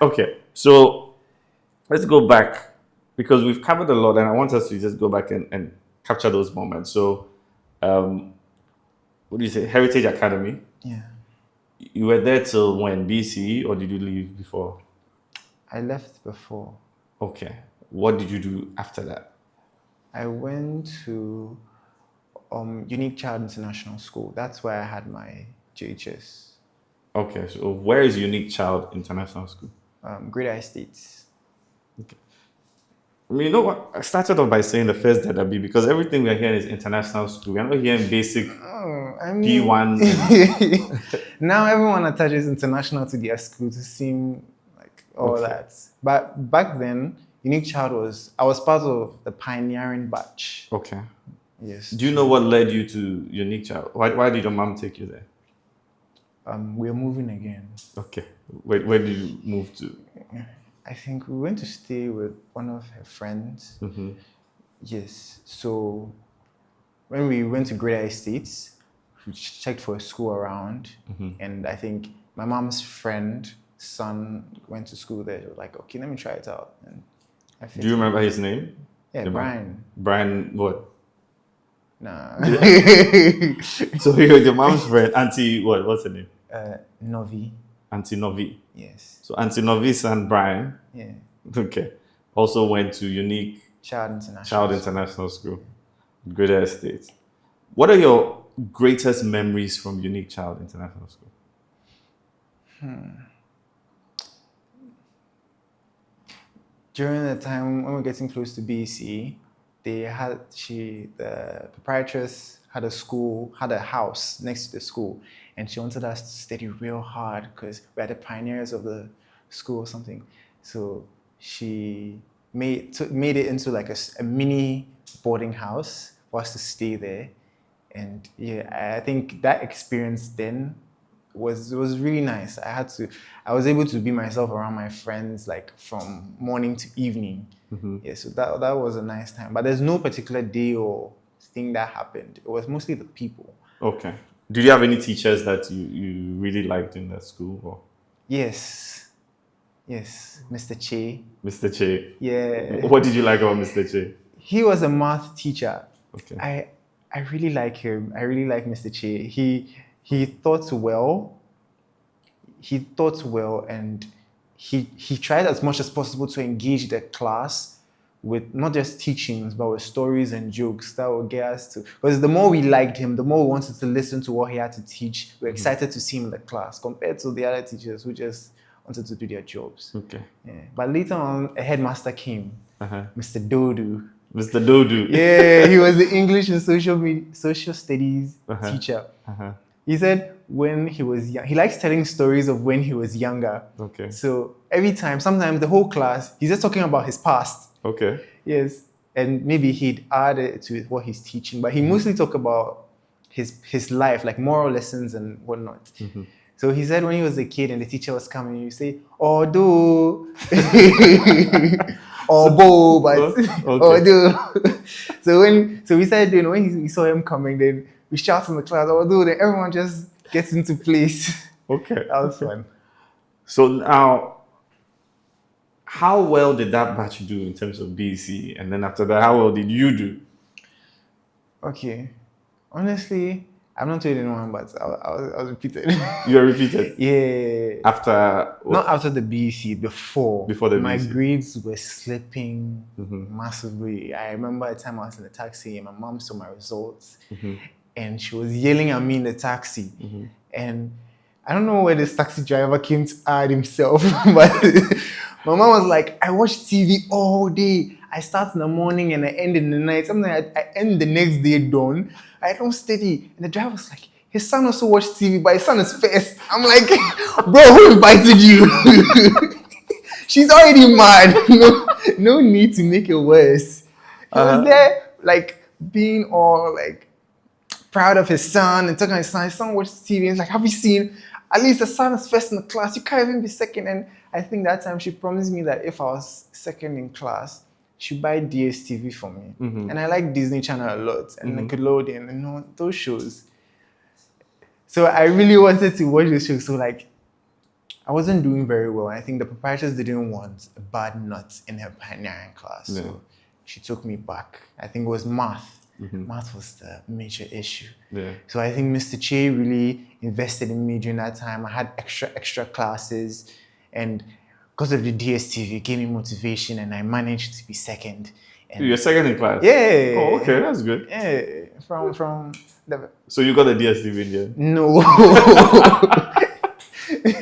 Okay, so let's go back because we've covered a lot, and I want us to just go back and capture those moments. So, what do you say? Heritage Academy. Yeah. You were there till when? BCE, or did you leave before? I left before. Okay. What did you do after that? I went to Unique Child International School. That's where I had my JHS. Okay, so where is Unique Child International School? Greater Estates. Okay. I mean, you know what? I started off by saying the first ZB because everything we're hearing is international school. We're not hearing basic Oh, I mean, P1. now everyone attaches international to their school to seem like all Okay. that. But back then, Unique Child I was part of the pioneering batch. Okay. Yes. Do you know what led you to Unique Child? Why did your mom take you there? We're moving again. Okay. Where did you move to? I think we went to stay with one of her friends. Mm-hmm. Yes. So when we went to Greater Estates, we checked for a school around, and I think my mom's friend son went to school there. She was like, "Okay, let me try it out." And I Do you remember his name? Yeah, Brian. Brian what? Nah. So your mom's friend, Auntie what? What's her name? Novi. Auntie Novi. Yes. So Auntie Novi's son Brian. Yeah. Okay. Also went to Unique Child International School, Greater Estates. What are your greatest memories from Unique Child International School? During the time when we were getting close to BC, the proprietress had a house next to the school, and she wanted us to study real hard because we are the pioneers of the school or something. So she made it into like a mini boarding house for us to stay there. And yeah, I think that experience then was really nice. I was able to be myself around my friends like from morning to evening. Yeah, so that was a nice time. But there's no particular day or thing that happened. It was mostly the people. Okay. Did you have any teachers that you really liked in that school? Or? Yes, Mr. Che. Mr. Che. Yeah. What did you like about Mr. Che? He was a math teacher. Okay. I really like him. I really like Mr. Che. He thought well. And he tried as much as possible to engage the class with not just teachings, but with stories and jokes that would get us to. Because the more we liked him, the more we wanted to listen to what he had to teach. We were excited to see him in the class compared to the other teachers who just wanted to do their jobs. Okay. Yeah. But later on, a headmaster came, Mr. Dodu. Mr. Dodu. Yeah, he was the English and social studies teacher. He said when he was young, he likes telling stories of when he was younger. Okay. So sometimes the whole class, he's just talking about his past. Okay. Yes. And maybe he'd add it to what he's teaching, but he mostly talk about his life, like moral lessons and whatnot. So he said when he was a kid and the teacher was coming, you say, "Oh, do." Or bo, but or do. So we said, when we saw him coming, then we shout in the class, "Oh, do!" Then everyone just gets into place. Okay. That was fun. So now, how well did that batch do in terms of BC? And then after that, how well did you do? Okay. Honestly, I'm not told anyone, but I was repeated. You were repeated? Yeah. After what? Not after the BC, before. Before the my BC. grades were slipping massively. I remember a time I was in the taxi and my mom saw my results and she was yelling at me in the taxi. And I don't know where this taxi driver came to add himself, but my mom was like, "I watch TV all day. I start in the morning and I end in the night. Sometimes I end the next day dawn. I don't study." And the driver was like, "His son also watched TV, but his son is first." I'm like, "Bro, who invited you?" She's already mad. No need to make it worse. He was there, like, being all, like, proud of his son and talking about his son. His son watched TV and he's like, "Have you seen? At least the son is first in the class. You can't even be second." And I think that time she promised me that if I was second in class, she'd buy DSTV for me. And I like Disney Channel a lot and Nickelodeon and those shows. So I really wanted to watch those shows. So like, I wasn't doing very well. I think the proprietors didn't want a bad nut in her pioneering class. Yeah. So she took me back. I think it was math. Mm-hmm. Math was the major issue. Yeah. So I think Mr. Che really invested in me during that time. I had extra classes, and because of the DSTV, it gave me motivation, and I managed to be second. And You're second in class? yeah. Oh, okay, that's good. Yeah, from the... So you got a DSTV in there? No.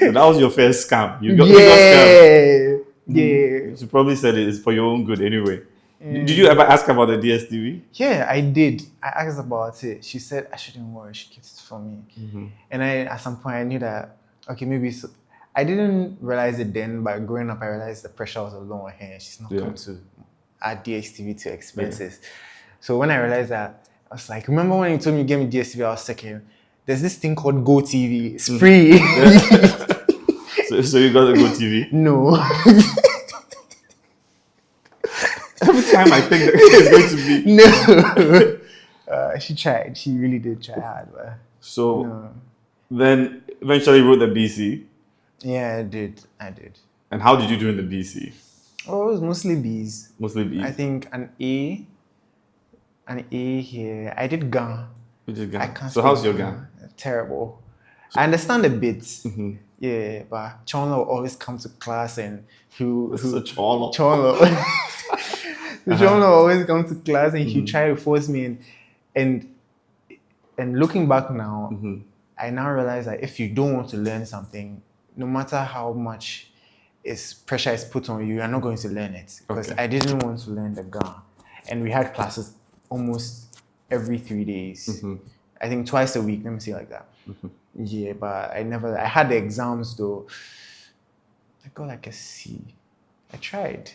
So that was your first scam. You got Yeah. You probably said it's for your own good anyway. Did you ever ask about the DSTV? Yeah, I did. I asked about it. She said I shouldn't worry. She gets it for me. And at some point, I knew that, okay, maybe so. I didn't realize it then, but growing up, I realized the pressure was a lot on her. She's not come to add DSTV to expenses. So when I realized that, I was like, remember when you told me you gave me DSTV, I was second. There's this thing called Go TV. It's free. So you got a Go TV? No. Every time I think that it's going to be. No. She tried. She really did try hard. But so then eventually wrote the BC. Yeah, I did. And how did you do in the BC? Oh, it was mostly B's. Mostly B's. I think an A here. I did GAN. You did GAN. I can't. So how's your GAN? Terrible. I understand a bit. Yeah, but Chonlo will always come to class and Chonlo. Chonlo will always come to class and he try to force me and looking back now, I now realize that if you don't want to learn something, no matter how much pressure is put on you, you're not going to learn it. Because I didn't want to learn the GAN. And we had classes almost every 3 days. I think twice a week, let me say it like that. Yeah, but I had the exams though. I got like a C. I tried.